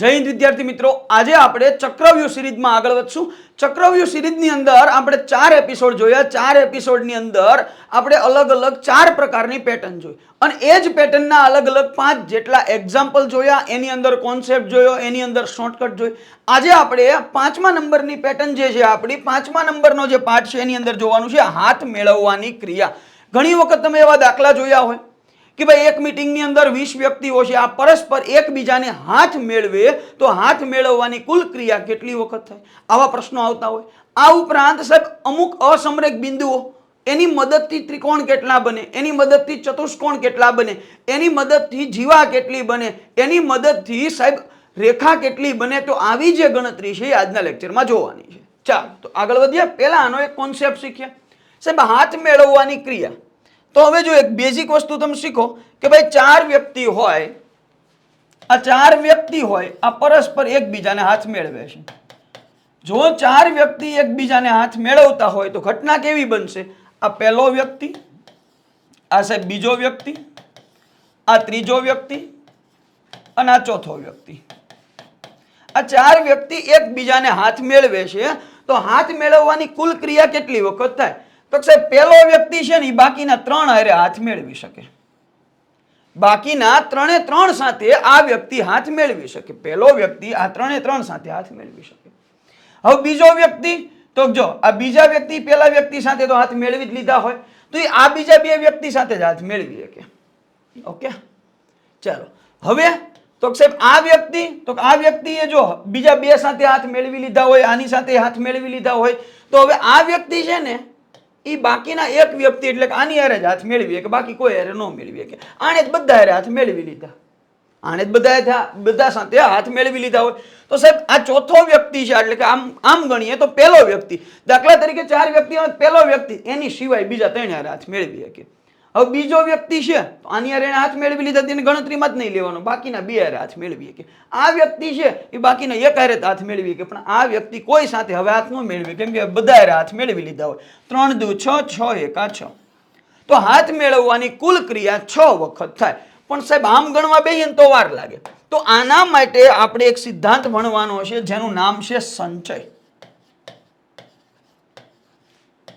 જય હિન્દ વિદ્યાર્થી મિત્રો, આજે આપણે ચક્રવ્યૂહ સિરીઝમાં આગળ વધશું। ચક્રવ્યૂહ સિરીઝની અંદર આપણે 4 એપિસોડ જોયા। 4 એપિસોડની અંદર આપણે અલગ અલગ 4 પ્રકારની પેટર્ન જોઈ અને એ જ પેટર્નના અલગ અલગ 5 જેટલા એક્ઝામ્પલ જોયા, એની અંદર કોન્સેપ્ટ જોયો, એની અંદર શોર્ટકટ જોઈ। આજે આપણે 5મા નંબરની પેટર્ન જે છે, આપણી 5મા નંબરનો જે પાઠ છે એની અંદર જોવાનું છે હાથ મેળવવાની ક્રિયા। ઘણી વખત તમે એવા દાખલા જોયા હોય કે ભાઈ એક મીટિંગની અંદર 20 વ્યક્તિઓ છે, આ પરસ્પર એકબીજાને હાથ મેળવે તો હાથ મેળવવાની કુલ ક્રિયા કેટલી વખત થાય, આવા પ્રશ્નો આવતા હોય। આ ઉપરાંત સાહેબ અમુક અસમરેખ બિંદુઓ, એની મદદથી ત્રિકોણ કેટલા બને, એની મદદથી ચતુષ્કોણ કેટલા બને, એની મદદથી જીવા કેટલી બને, એની મદદથી સાહેબ રેખા કેટલી બને, તો આવી જે ગણતરી છે એ આજના લેક્ચરમાં જોવાની છે। ચાલો તો આગળ વધીએ। પહેલા આનો એક કોન્સેપ્ટ શીખ્યા સાહેબ, હાથ મેળવવાની ક્રિયા। તો હવે જો એક બેઝિક વસ્તુ તમે શીખો કે ભાઈ 4 વ્યક્તિ હોય, આ 4 વ્યક્તિ હોય, આ પરસ્પર એકબીજાને હાથ મેળવે છે। જો 4 વ્યક્તિ એકબીજાને હાથ મેળવતા હોય તો ઘટના કેવી બનશે? આ પહેલો વ્યક્તિ, આ સાહેબ બીજો વ્યક્તિ, આ ત્રીજો વ્યક્તિ અને આ ચોથો વ્યક્તિ। આ 4 વ્યક્તિ એકબીજાને હાથ મેળવે છે તો હાથ મેળવવાની કુલ ક્રિયા કેટલી વખત થાય? તો સાહેબ પહેલો વ્યક્તિ છે ને એ બાકીના 3 હારે હાથ મેળવી શકે, બાકીના 3 સાથે આ વ્યક્તિ હાથ મેળવી શકે। પહેલો વ્યક્તિ આ 3 સાથે હાથ મેળવી શકે। હવે બીજો વ્યક્તિ, તો જો આ બીજા વ્યક્તિ પહેલા વ્યક્તિ સાથે તો હાથ મેળવી જ લીધા હોય તો એ આ બીજા 2 વ્યક્તિ સાથે જ હાથ મેળવી શકે। ઓકે, ચાલો હવે તો સાહેબ આ વ્યક્તિ, તો આ વ્યક્તિએ જો બીજા 2 સાથે હાથ મેળવી લીધા હોય, આની સાથે હાથ મેળવી લીધા હોય, તો હવે આ વ્યક્તિ છે ને એ બાકીના એક વ્યક્તિ એટલે કે આની હારે જ હાથ મેળવી કે બાકી કોઈ હારે ન મેળવી કે આને જ બધા હારે હાથ મેળવી લીધા, આને જ બધા સાથે હાથ મેળવી લીધા હોય તો સાહેબ આ ચોથો વ્યક્તિ છે એટલે કે આમ ગણીએ તો પહેલો વ્યક્તિ, દાખલા તરીકે 4 વ્યક્તિમાં પહેલો વ્યક્તિ એની સિવાય બીજા 3 હારે હાથ મેળવી શકે। હવે બીજો વ્યક્તિ છે તો આની હારે હાથ મેળવી લીધા, તેની ગણતરીમાં જ નહીં લેવાનો, બાકીના 2 હારે હાથ મેળવી શકે। આ વ્યક્તિ છે એ બાકીના 1 હારે હાથ મેળવી શકે, પણ આ વ્યક્તિ કોઈ સાથે હવે હાથ ન મેળવે કેમ કે બધા હારે હાથ મેળવી લીધા હોય। 3 દુ 6, 6 1 6, તો હાથ મેળવવાની કુલ ક્રિયા 6 વખત થાય। પણ સાહેબ આમ ગણવા બેહીએ તો વાર લાગે, તો આના માટે આપણે એક સિદ્ધાંત ભણવાનો છે જેનું નામ છે સંચય।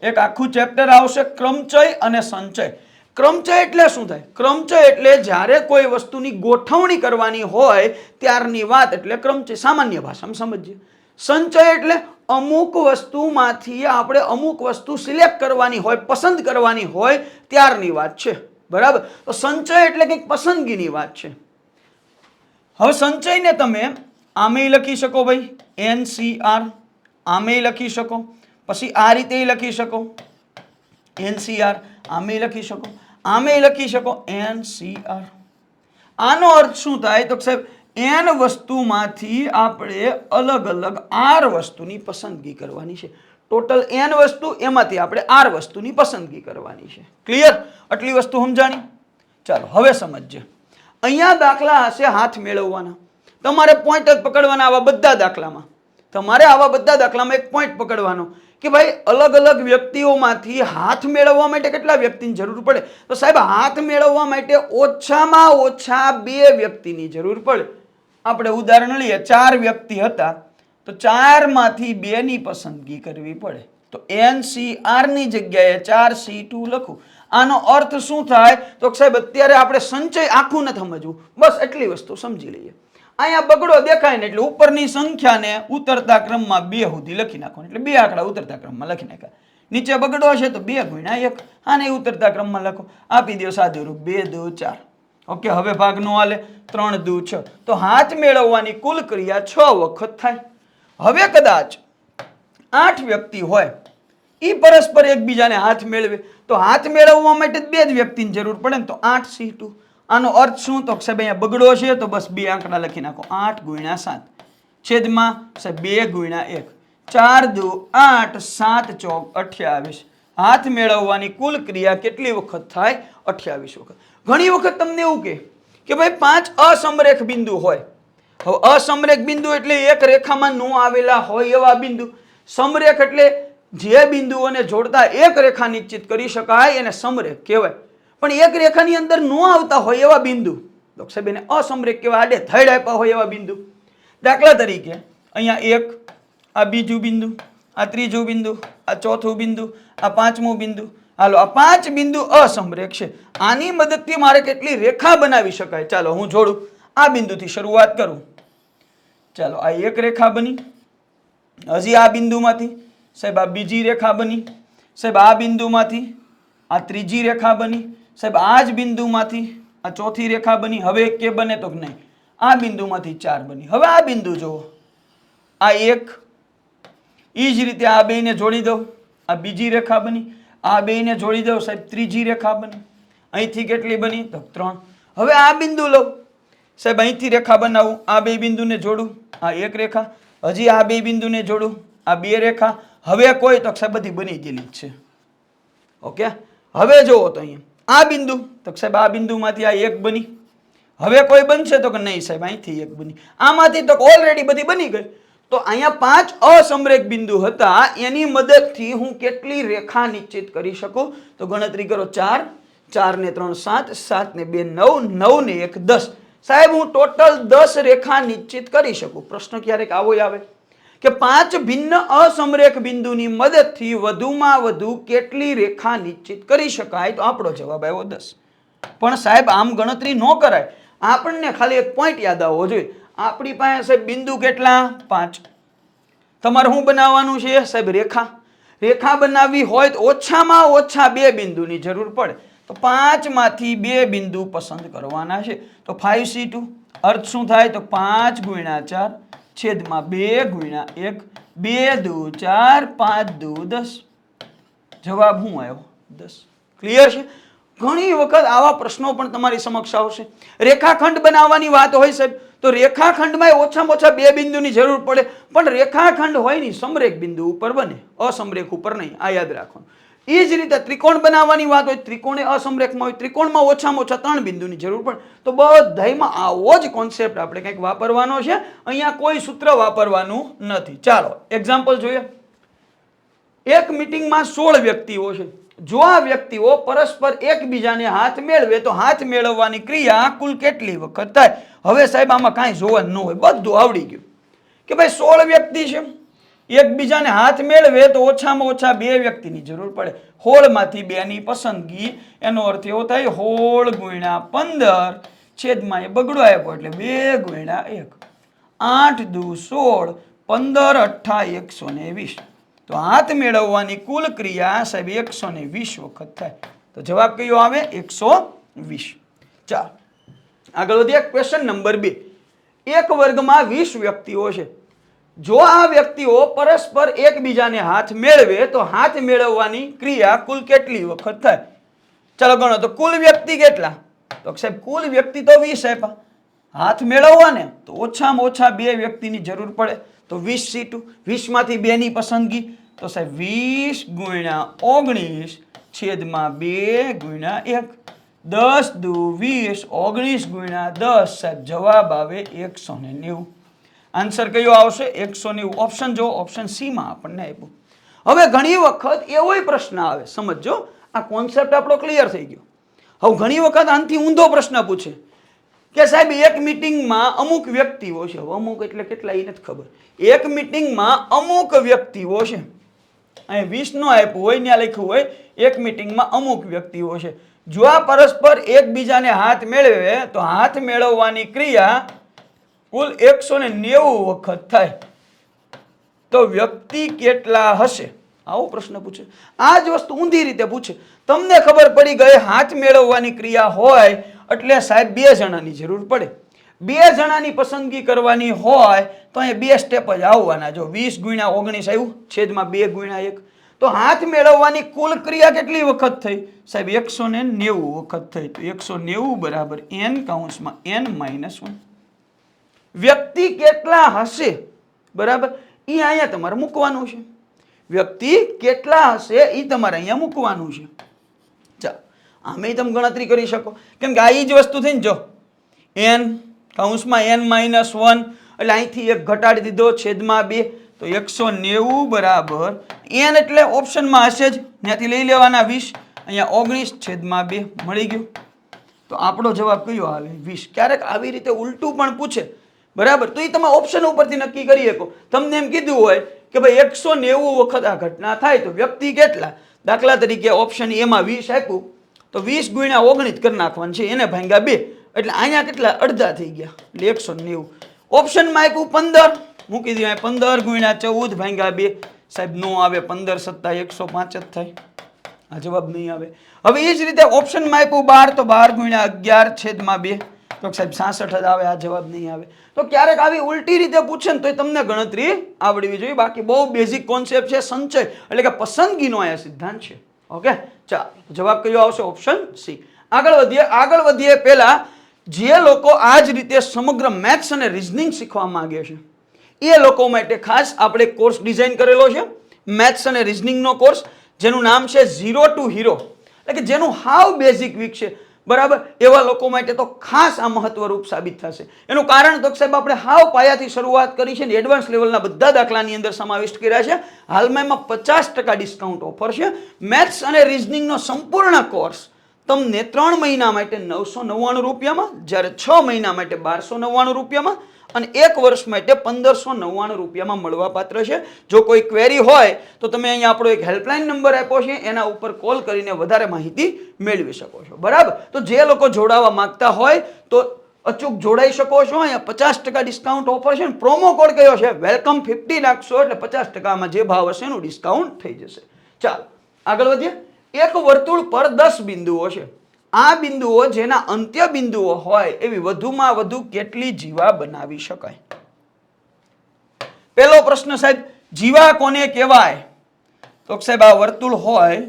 એક આખું ચેપ્ટર આવશે ક્રમચય અને સંચય। ક્રમચય એટલે શું થાય? ક્રમચય એટલે જ્યારે કોઈ વસ્તુની ગોઠવણી કરવાની હોય ત્યારની વાત, એટલે ક્રમચય સામાન્ય ભાષામાં સમજીએ। સંચય એટલે અમુક વસ્તુમાંથી આપણે અમુક વસ્તુ સિલેક્ટ કરવાની હોય, પસંદ કરવાની હોય ત્યારની વાત છે, બરાબર? તો સંચય એટલે કંઈક પસંદગીની વાત છે। હવે સંચયને તમે આમેય લખી શકો ભાઈ, NCR, આમેય લખી શકો, પછી આ રીતે લખી શકો NCR, આમેય લખી શકો, આમેય લખી શકો NCR। આનો અર્થ શું થાય? તો સાહેબ n વસ્તુમાંથી આપણે અલગ અલગ r વસ્તુની પસંદગી કરવાની છે। ટોટલ n વસ્તુ, એમાંથી આપણે r વસ્તુની પસંદગી કરવાની છે। ક્લિયર? આટલી વસ્તુ સમજાણી? ચાલો હવે સમજીએ। અહીંયા દાખલા હશે હાથ મેળવવાના, તમારે પોઈન્ટ જ પકડવાના આવા બધા દાખલામાં। તમારે આવા બધા દાખલામાં એક પોઈન્ટ પકડવાનો કે ભાઈ અલગ અલગ વ્યક્તિઓમાંથી હાથ મેળવવા માટે કેટલા વ્યક્તિની જરૂર પડે? તો સાહેબ હાથ મેળવવા માટે ઓછામાં ઓછા 2 વ્યક્તિની જરૂર પડે। આપણે ઉદાહરણ લઈએ, 4 વ્યક્તિ હતા તો 4 માંથી 2 ની પસંદગી કરવી પડે, તો NCR ની જગ્યાએ 4C2 લખું। આનો અર્થ શું થાય? તો સાહેબ અત્યારે આપણે સંચય આખું નથી સમજવું, બસ એટલી વસ્તુ સમજી લઈએ। અહીંયા બગડો દેખાય ને એટલે ઉપરની સંખ્યાને ઉતરતા ક્રમમાં 2 સુધી લખી નાખો, એટલે 2 આંકડા ઉતરતા ક્રમમાં લખી નાખ્યા। નીચે બગડો છે તો 2 ગુણ્યા 1, આને ઉતરતા ક્રમમાં લખો, આપી દો સાદું રૂપ 2 દુ 4। ઓકે, હવે ભાગ નો હાલે, 3 દુ 6, તો હાથ મેળવવાની કુલ ક્રિયા 6 વખત થાય। હવે કદાચ 8 વ્યક્તિ હોય, એ પરસ્પર એકબીજાને હાથ મેળવે તો હાથ મેળવવા માટે 2 જ વ્યક્તિની જરૂર પડે ને, તો 8C2। આનો અર્થ શું? તો સાહેબ અહીંયા બગડો છે તો બસ 2 આંકડા લખી નાખો, 8 ગુણ્યા 7 છેદમાં સાહેબ 2 ગુણ્યા 1, 4 દુ 8, 7 ચોક 28। હાથ મેળવવાની કુલ ક્રિયા કેટલી વખત થાય? 28 વખત। ઘણી વખત તમને એવું કે ભાઈ 5 અસમરેખ બિંદુ હોય। હવે અસમરેખ બિંદુ એટલે એક રેખામાં ન આવેલા હોય એવા બિંદુ। સમરેખ એટલે જે બિંદુઓને જોડતા એક રેખા નિશ્ચિત કરી શકાય એને સમરેખ કહેવાય, પણ એક રેખાની અંદર ન આવતા હોય એવા બિંદુ તો સાહેબ એને અસમરેખ કહેવાય, આડે થડ આપ્યા હોય એવા બિંદુ। દાખલા તરીકે અહીંયા 1, આ બીજું બિંદુ, આ ત્રીજું બિંદુ, આ ચોથું બિંદુ, આ પાંચમું બિંદુ. હાલો, આ 5 બિંદુ અસમરેખ છે. આની મદદથી મારે કેટલી રેખા બનાવી શકાય? ચાલો હું જોડું. આ બિંદુથી શરૂઆત કરું. ચાલો, આ એક રેખા બની. હજી આ બિંદુમાંથી સાહેબ આ બીજી રેખા બની. સાહેબ આ બિંદુમાંથી આ ત્રીજી રેખા બની. સાહેબ આ જ બિંદુમાંથી આ ચોથી રેખા બની. હવે એક કે બને તો નહીં. આ બિંદુમાંથી 4 બની. હવે આ બિંદુ જુઓ, આ એક. એ જ રીતે આ બેને જોડી દઉં, આ બીજી રેખા બની. આ બેને જોડી દઉં, સાહેબ ત્રીજી રેખા બની. અહીંથી કેટલી બની? તો 3. હવે આ બિંદુ લઉં, સાહેબ અહીંથી રેખા બનાવું, આ બે બિંદુને જોડું, આ એક રેખા. હજી આ બે બિંદુને જોડું, આ બે રેખા. હવે કોઈ? તો સાહેબ બધી બની ગયેલી જ છે. ઓકે, હવે જુઓ તો અહીંયા આ બિંદુ, તો સાહેબ આ બિંદુમાંથી આ એક બની. હવે કોઈ બનશે? તો કે નહીં સાહેબ, અહીંથી એક બની. આમાંથી તો ઓલરેડી બધી બની ગઈ. તો અહીંયા 5 અસમરેખ બિંદુ હતા, એની મદદથી હું કેટલી રેખા નિશ્ચિત કરી શકું? તો ગણતરી કરો. 4, 4 ને 3 7, 7 ને 2 9, 9 ને 1 10. સાહેબ હું ટોટલ 10 રેખા નિશ્ચિત કરી શકું. પ્રશ્ન ક્યારેક આવો આવે કે 5 ભિન્ન અસમરેખ બિંદુની મદદથી વધુમાં વધુ કેટલી રેખા નિશ્ચિત કરી શકાય? તો આપણો જવાબ આવ્યો 10. પણ સાહેબ આમ ગણતરી ન કરાય. આપણને ખાલી એક પોઈન્ટ યાદ આવવો જોઈએ. આપણી પાસે સાહેબ બિંદુ કેટલા? 5. તમારે શું બનાવવાનું છે સાહેબ? રેખા. રેખા બનાવવી હોય તો ઓછામાં ઓછા 2 બિંદુની જરૂર પડે. તો 5 માંથી 2 બિંદુ પસંદ કરવાના છે. તો 5C2 અર્થ શું થાય? તો 5 × 4 છેદમાં 2 × 1. 2 દુ 4, 5 દુ 10. જવાબ શું આવ્યો? 10. ક્લિયર છે? ઘણી વખત આવા પ્રશ્નો પણ તમારી સમક્ષ આવશે. રેખાખંડ બનાવવાની વાત હોય સાહેબ, તો રેખાખંડમાં ઓછામાં ઓછા 2 બિંદુની જરૂર પડે. પણ રેખાખંડ હોય નહીં, સમરેખ બિંદુ ઉપર બને, અસમરેખ ઉપર નહીં. આ યાદ રાખવાનું. એ જ રીતે ત્રિકોણ બનાવવાની વાત હોય, ત્રિકોણે અસમરેખમાં હોય, ત્રિકોણમાં ઓછામાં ઓછા 3 બિંદુની જરૂર પડે. તો બધાયમાં આવો જ કોન્સેપ્ટ આપણે કંઈક વાપરવાનો છે. અહીંયા કોઈ સૂત્ર વાપરવાનું નથી. ચાલો એક્ઝામ્પલ જોઈએ. એક મીટિંગમાં 16 વ્યક્તિઓ છે. જો આ વ્યક્તિઓ પરસ્પર એકબીજાને હાથ મેળવે તો હાથ મેળવવાની ક્રિયા કુલ કેટલી વખત થાય? હવે સાહેબ આમાં કાંઈ જોવાનું ન હોય, બધું આવડી ગયું કે ભાઈ 16 વ્યક્તિ છે, એકબીજાને હાથ મેળવે તો ઓછામાં ઓછા 2 વ્યક્તિની જરૂર પડે. 16 માંથી 2 ની પસંદગી, એનો અર્થ એવો થાય 16 × 15 છેદમાં એ બગડો આપ્યો એટલે 2 × 1. 8 દુ 16, 15 8 120. તો હાથ મેળવવાની કુલ ક્રિયા સાહેબ 120 વખત થાય. તો જવાબ કયો આવે? 120. ચાલો આગળ વધીએ. Question number 2. એક વર્ગમાં 20 વ્યક્તિઓ છે. જો આ વ્યક્તિઓ પરસ્પર એકબીજાને હાથ મેળવે તો હાથ મેળવવાની ક્રિયા કુલ કેટલી વખત થાય? ચાલો ગણો. તો કુલ વ્યક્તિ કેટલા? તો સાહેબ કુલ વ્યક્તિ તો 20 આપ્યા. હાથ મેળવવા ને તો ઓછામાં ઓછા 2 વ્યક્તિની જરૂર પડે. તો 20C2, 20 માંથી 2 ની પસંદગી. તો સાહેબ 20 × 19 છેદમાં 2 × 1. 10 દુ 20, 19 × 10. સાહેબ જવાબ આવે 190. આન્સર કયો આવશે? 190. ઓપ્શન જો, ઓપ્શન સી માં આપણને આપ્યું. હવે ઘણી વખત એવોય પ્રશ્ન આવે, સમજો આ કોન્સેપ્ટ આપણો ક્લિયર થઈ ગયો. હવે ઘણી વખત આનાથી ઊંધો પ્રશ્ન પૂછે કે સાહેબ એક મીટિંગમાં અમુક વ્યક્તિઓ છે. અમુક એટલે કેટલા એ નથી ખબર. એક મીટિંગમાં અમુક વ્યક્તિઓ છે. અહીં 20 નો આપ્યું હોય, ત્યાં લખ્યું હોય એક મીટિંગમાં અમુક વ્યક્તિઓ છે. જો આ પરસ્પર એકબીજાને હાથ મેળવે તો હાથ મેળવવાની ક્રિયા કુલ 190 વખત થાય. તો વ્યક્તિ કેટલા હશે? આવો પ્રશ્ન પૂછે. આ જ વસ્તુ ઊંધી રીતે પૂછે. તમને ખબર પડી ગઈ હાથ મેળવવાની ક્રિયા હોય એટલે સાહેબ 2 જણાની જરૂર પડે. 2 જણાની પસંદગી કરવાની હોય તો અહીં 2 સ્ટેપ જ આવવાના. જો 20 × 19 આવ્યું છેદમાં 2 × 1. તો હાથ મેળવવાની કુલ ક્રિયા કેટલી વખત થઈ? સાહેબ 190 વખત થઈ. તો 190 બરાબર n(n-1). વ્યક્તિ કેટલા હશે બરાબર એ અહીંયા તમારે મૂકવાનું છે. વ્યક્તિ કેટલા હશે એ તમારે અહીંયા મૂકવાનું છે. ચાલો આમે તમે ગણતરી કરી શકો, કેમ કે આ જ વસ્તુ થઈ ને. જો n(n-1) એટલે અહીંથી 1 ઘટાડી દીધો છેદમાં 2. તો 190 બરાબર n એટલે ઓપ્શનમાં હશે જ, ત્યાંથી લઈ લેવાના 20. અહીંયા 19 છેદમાં 2 મળી ગયું. તો આપણો જવાબ કયો આવે? 20. ક્યારેક આવી રીતે ઉલટું પણ પૂછે બરાબર. તો એ તમે ઓપ્શન ઉપરથી નક્કી કરી શકો. તમને એમ કીધું હોય કે ભાઈ 190 વખત આ ઘટના થાય તો વ્યક્તિ કેટલા, દાખલા તરીકે ઓપ્શન એમાં 20 આપ્યું તો 20 ગુણ્યા 19 કરી નાખવાનું છે, એને ભાગ્યા 2 એટલે અહીંયા કેટલા અડધા થઈ ગયા એટલે 190. ઓપ્શનમાં આપ્યું 15, મૂકી દઈએ 15 ગુણ્યા 14 ભાગ્યા 2, સાહેબ નો આવે, 15 સત્તા 105 જ થાય, આ જવાબ નહીં આવે. હવે એ જ રીતે ઓપ્શનમાં આપ્યું 12 તો 12 ગુણ્યા 11 છેદમાં 2 તો સાહેબ 66 જ આવે, આ જવાબ નહીં આવે. તો ક્યારેક આવી ઉલટી રીતે પૂછે ને તો તમને ગણતરી આવડવી જોઈએ. બાકી બહુ બેઝિક કોન્સેપ્ટ છે, સંચય એટલે કે પસંદગીનો આ સિદ્ધાંત છે. ઓકે, ચાલો જવાબ કયો આવશે? Option C. આગળ વધીએ પહેલા જે લોકો આ જ રીતે સમગ્ર મેથ્સ અને રીઝનિંગ શીખવા માંગે છે એ લોકો માટે ખાસ આપણે કોર્સ ડિઝાઇન કરેલો છે, મેથ્સ અને રીઝનિંગનો કોર્સ, જેનું નામ છે ઝીરો ટુ હીરો, એટલે કે જેનું હાવ બેઝિક વીક છે. બરાબર, એવા લોકો માટે તો ખાસ આ મહત્વરૂપ સાબિત થશે. એનું કારણ તો સાહેબ આપણે હાવ પાયાથી શરૂઆત કરી છે ને એડવાન્સ લેવલના બધા દાખલાની અંદર સમાવિષ્ટ કર્યા છે. હાલમાં એમાં 50% ડિસ્કાઉન્ટ ઓફર છે. મેથ્સ અને રીઝનિંગનો સંપૂર્ણ કોર્સ તમને 3 મહિના માટે 999 રૂપિયામાં, જ્યારે 6 મહિના માટે 1299 રૂપિયામાં અને 1 વર્ષ માટે 1599 રૂપિયામાં મળવા પાત્ર છે. જો કોઈ ક્વેરી હોય તો તમે અહીંયા આપણો એક હેલ્પલાઇન નંબર આપ્યો છે, એના ઉપર કોલ કરીને વધારે માહિતી મેળવી શકો છો. બરાબર, તો જે લોકો જોડાવા માંગતા હોય તો અચૂક જોડાઈ શકો છો. અહીંયા 50% ડિસ્કાઉન્ટ ઓફર છે. પ્રોમો કોડ કયો છે? વેલકમ 50 નાખશો એટલે 50%માં જે ભાવ હશે એનું ડિસ્કાઉન્ટ થઈ જશે. ચાલો આગળ વધીએ. એક વર્તુળ પર 10 બિંદુઓ છે. આ બિંદુઓ જેના અંત્ય બિંદુઓ હોય એવી વધુમાં વધુ કેટલી જીવા બનાવી શકાય? પહેલો પ્રશ્ન સાહેબ, જીવા કોને કહેવાય? તો સાહેબ આ વર્તુળ હોય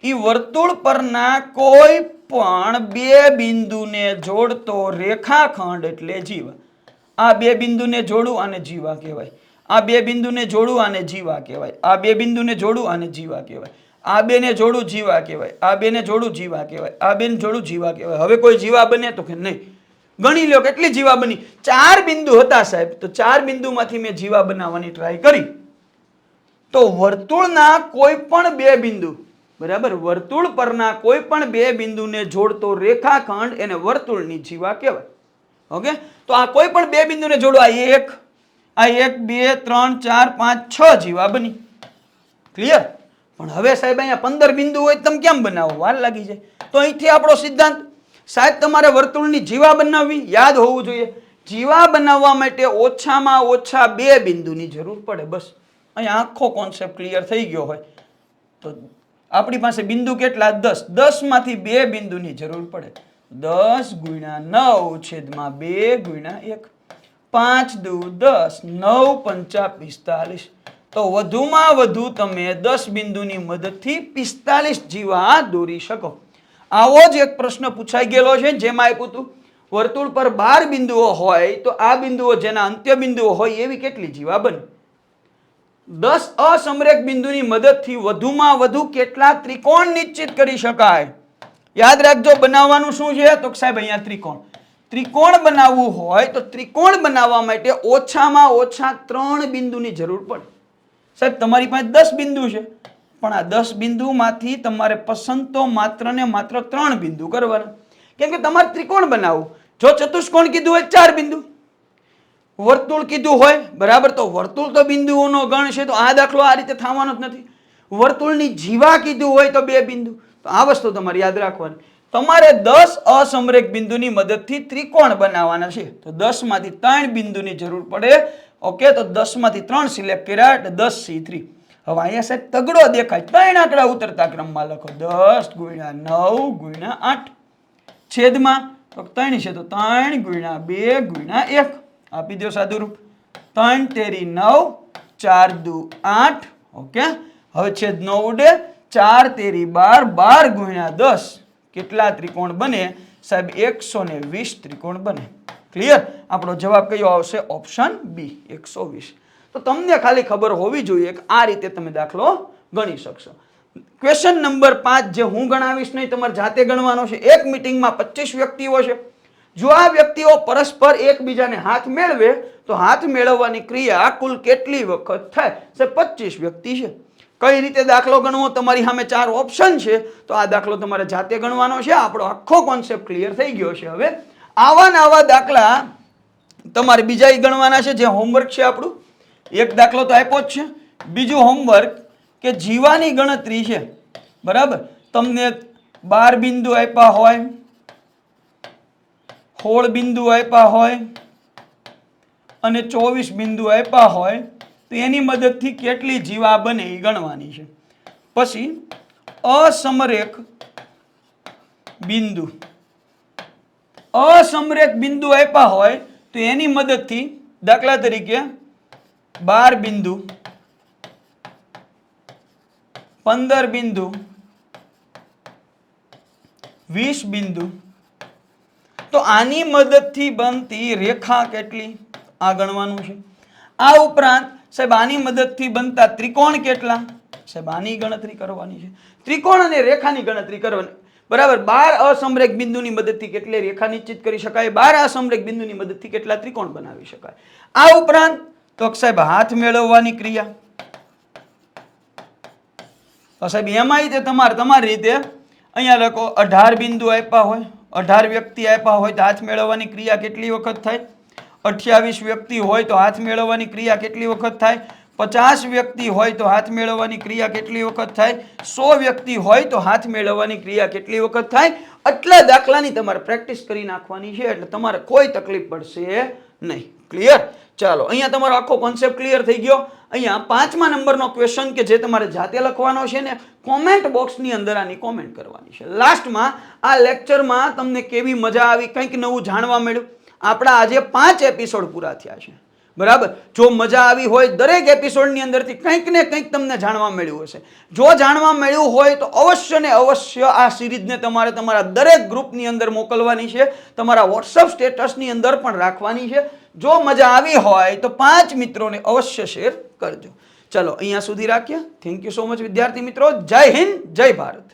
એ વર્તુળ પરના કોઈ પણ 2 બિંદુને જોડતો રેખાખંડ એટલે જીવા. આ 2 બિંદુને જોડું આને જીવા કહેવાય, આ 2 બિંદુને જોડું આને જીવા કહેવાય, આ 2 બિંદુને જોડું આને જીવા કહેવાય, આ 2 ને જોડું જીવા કહેવાય, આ 2 ને જોડું જીવા કહેવાય, આ 2 ને જોડું જીવા કહેવાય. હવે કોઈ જીવા બને તો કે નહીં? ગણી લ્યો કેટલી જીવા બની. 4 બિંદુ હતા સાહેબ, તો 4 બિંદુમાંથી મેં જીવા બનાવવાની ટ્રાય કરી તો વર્તુળના કોઈ પણ 2 બિંદુ, બરાબર, વર્તુળ પરના કોઈ પણ 2 બિંદુને જોડતો રેખાખંડ એને વર્તુળની જીવા કહેવાય. ઓકે, તો આ કોઈ પણ 2 બિંદુને જોડો, આ 1 2 3 4 5 6 જીવા બની. ક્લિયર? પણ હવે સાહેબ અહીંયા 15 બિંદુ હોય તમે કેમ બનાવો? વાર લાગી જાય. તો અહીંથી આપણો સિદ્ધાંત, સાહેબ તમારે વર્તુળની જીવા બનાવવી યાદ હોવું જોઈએ. જીવા બનાવવા માટે ઓછામાં ઓછા 2 બિંદુની જરૂર પડે. બસ અહીંયા આખો કોન્સેપ્ટ ક્લિયર થઈ ગયો હોય તો આપણી પાસે બિંદુ કેટલા? 10. 10 માંથી 2 બિંદુની જરૂર પડે. 10 ગુણ્યા 9 છેદમાં 2 ગુણ્યા 1, 5 દુ 10, 9 પંચા 45. તો વધુમાં વધુ તમે 10 બિંદુની મદદથી 45 જીવા દોરી શકો. આવો જ એક પ્રશ્ન પૂછાઈ ગયેલો છે જેમાં આપ્યું હતું વર્તુળ પર 12 બિંદુઓ હોય તો આ બિંદુઓ જેના અંત્ય બિંદુઓ હોય એવી કેટલી જીવા બને? 10 અસમરેખ બિંદુની મદદથી વધુમાં વધુ કેટલા ત્રિકોણ નિશ્ચિત કરી શકાય? યાદ રાખજો, બનાવવાનું શું છે? તો સાહેબ અહીંયા ત્રિકોણ. ત્રિકોણ બનાવવું હોય તો ત્રિકોણ બનાવવા માટે ઓછામાં ઓછા 3 બિંદુની જરૂર પડે. સાહેબ તમારી પાસે 10 બિંદુ છે પણ આ 10 બિંદુમાંથી તમારે પસંદ તો માત્ર ને માત્ર 3 બિંદુ કરવાના, કેમ કે તમારે ત્રિકોણ બનાવવું. જો ચતુષ્કોણ કીધું હોય 4 બિંદુ, વર્તુળ કીધું હોય, બરાબર, તો વર્તુળ તો બિંદુઓનો ગણ છે, તો આ દાખલો આ રીતે થવાનો જ નથી. વર્તુળની જીવા કીધું હોય તો 2 બિંદુ. તો આ વસ્તુ તમારે યાદ રાખવાની. તમારે 10 અસમરેખ બિંદુની મદદથી ત્રિકોણ બનાવવાના છે તો 10 માંથી 3 બિંદુની જરૂર પડે. ઓકે, તો 10 માંથી 3 સિલેક્ટ કર્યા એટલે 10C3. હવે અહીંયા સાહેબ તગડો દેખાય, 3 આંકડા ઉતરતા ક્રમમાં લખો. 10 ગુણ્યા 9 ગુણ્યા 8 છેદમાં તો 3 છે તો 3 ગુણ્યા 2 ગુણ્યા 1 આપી દો સાદું રૂપ. 3 તેરી 9, 4 દુ 8. ઓકે, હવે છેદ 9 ઉડે, 4 તેરી 12, 12 ગુણ્યા 10 કેટલા ત્રિકોણ બને? સાહેબ 120 ત્રિકોણ બને. ક્લિયર? આપણો જવાબ કયો આવશે? Option B, 120. તો તમને ખાલી ખબર હોવી જોઈએ કે આ રીતે તમે દાખલો ગણી શકશો. ક્વેશ્ચન નંબર 5 જે હું ગણાવીશ નહીં, તમારે જાતે ગણવાનો છે. એક મિટિંગમાં 25 વ્યક્તિઓ છે. જો આ વ્યક્તિઓ પરસ્પર એકબીજાને હાથ મેળવે તો હાથ મેળવવાની ક્રિયા કુલ કેટલી વખત થાય? સાહેબ 25 વ્યક્તિ છે. કઈ રીતે દાખલો ગણવો? તમારી સામે 4 ઓપ્શન છે તો આ દાખલો તમારે જાતે ગણવાનો છે. આપણો આખો કોન્સેપ્ટ ક્લિયર થઈ ગયો છે. હવે આવા દાખલા તમારે બીજા ગણવાના છે, જે હોમવર્ક છે આપણું. એક દાખલો તો આપ્યો જ છે. બીજું હોમવર્ક કે જીવાની ગણતરી છે, બરાબર. તમને 12 બિંદુ આપ્યા હોય, 16 બિંદુ આપ્યા હોય અને 24 બિંદુ આપ્યા હોય તો એની મદદથી કેટલી જીવા બને એ ગણવાની છે. પછી અસમરેખ બિંદુ આપ્યા હોય તો એની મદદથી, દાખલા તરીકે 12 બિંદુ, 15 બિંદુ, 20 બિંદુ, તો આની મદદથી બનતી રેખા કેટલી આ ગણવાનું છે. આ ઉપરાંત સાહેબ આની મદદથી બનતા ત્રિકોણ કેટલા, સાહેબ આની ગણતરી કરવાની છે. ત્રિકોણ અને રેખાની ગણતરી કરવાની, બરાબર. 12 અસમરેખ બિંદુની મદદથી કેટલી રેખા નિશ્ચિત કરી શકાય, 12 અસમરેખ બિંદુની મદદથી કેટલા ત્રિકોણ બનાવી શકાય. આ ઉપરાંત તો સાહેબ હાથ મેળવવાની ક્રિયા, તો સાહેબ એમાંય તે તમારી રીતે અહીંયા લખો 18 બિંદુ આપ્યા હોય, 18 વ્યક્તિ આપ્યા હોય તો હાથ મેળવવાની ક્રિયા કેટલી વખત થાય. 28 વ્યક્તિ હોય તો હાથ મેળવવાની ક્રિયા કેટલી વખત થાય. 50 વ્યક્તિ હોય તો હાથ મેળવવાની ક્રિયા કેટલી વખત થાય. 100 વ્યક્તિ હોય તો હાથ મેળવવાની ક્રિયા કેટલી વખત થાય. આટલા દાખલાની તમારે પ્રેક્ટિસ કરી નાખવાની છે, એટલે તમારે કોઈ તકલીફ પડશે નહીં. ક્લિયર? ચાલો, અહીંયા તમારો આખો કોન્સેપ્ટ ક્લિયર થઈ ગયો. અહીંયા 5મા નંબરનો ક્વેશ્ચન કે જે તમારે જાતે લખવાનો છે ને, કોમેન્ટ બોક્સની અંદર આની કોમેન્ટ કરવાની છે. લાસ્ટમાં આ લેક્ચરમાં તમને કેવી મજા આવી, કંઈક નવું જાણવા મળ્યું. આપણા આજે 5 એપિસોડ પૂરા થયા છે, બરાબર. જો મજા આવી હોય, દરેક એપિસોડની અંદરથી કંઈક ને કંઈક તમને જાણવા મળ્યું હશે. જો જાણવા મળ્યું હોય તો અવશ્ય ને અવશ્ય આ સિરીઝને તમારે તમારા દરેક ગ્રુપની અંદર મોકલવાની છે, તમારા વોટ્સઅપ સ્ટેટસની અંદર પણ રાખવાની છે. જો મજા આવી હોય તો 5 મિત્રોને અવશ્ય શેર કરજો. ચલો, અહીંયા સુધી રાખીએ. થેન્ક યુ સો મચ વિદ્યાર્થી મિત્રો. જય હિન્દ, જય ભારત.